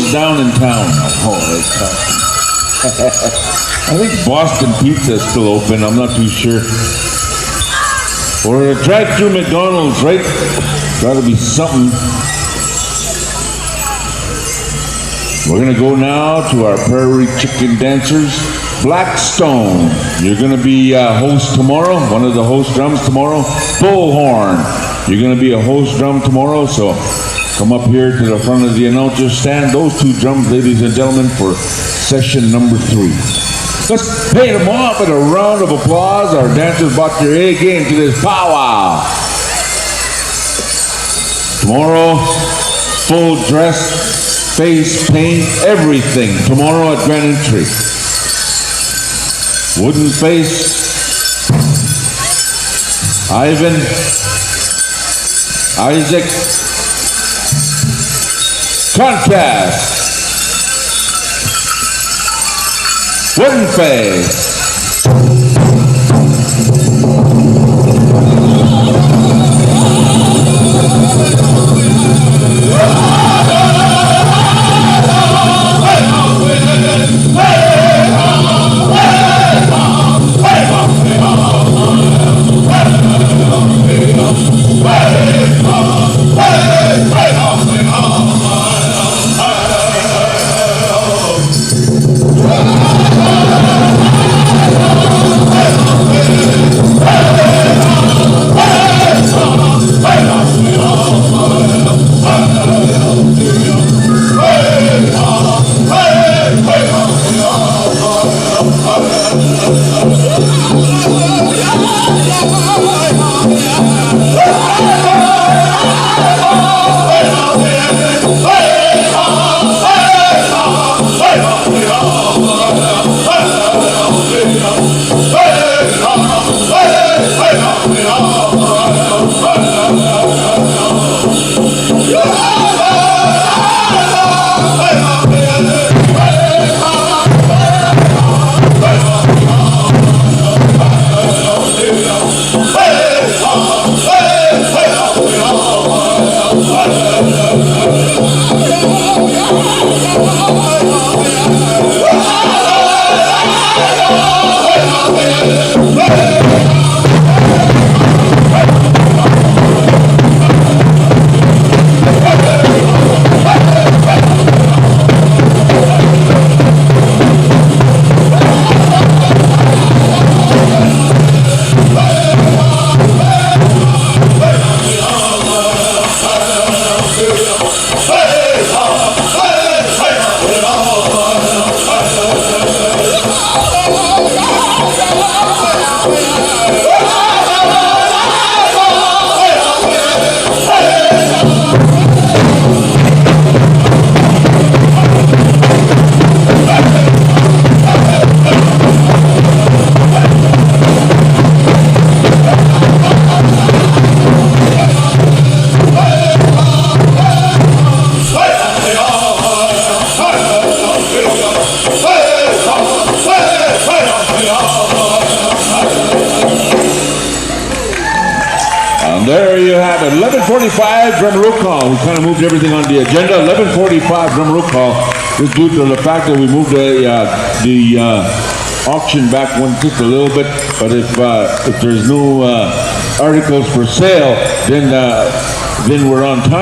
closed down in town. Oh, it's tough. I think Boston Pizza is still open. I'm not too sure. Or a drive-through McDonald's, right? Gotta be something. We're gonna go now to our prairie chicken dancers. Blackstone, you're gonna be a host tomorrow. One of the host drums tomorrow. Bullhorn, you're gonna be a host drum tomorrow. So come up here to the front of the announcer stand. Those two drums, ladies and gentlemen, for session number 3. Let's pay them off with a round of applause. Our dancers brought their A game to this powwow. Tomorrow, full dress, face paint, everything. Tomorrow at Grand Entry. Wooden face, Ivan, Isaac, Contest, Wooden face. There you have it, 11:45 drum roll call. We kind of moved everything on the agenda. 11:45 drum roll call. Just due to the fact that we moved the auction back just a little bit. But if there's no articles for sale, then we're on time.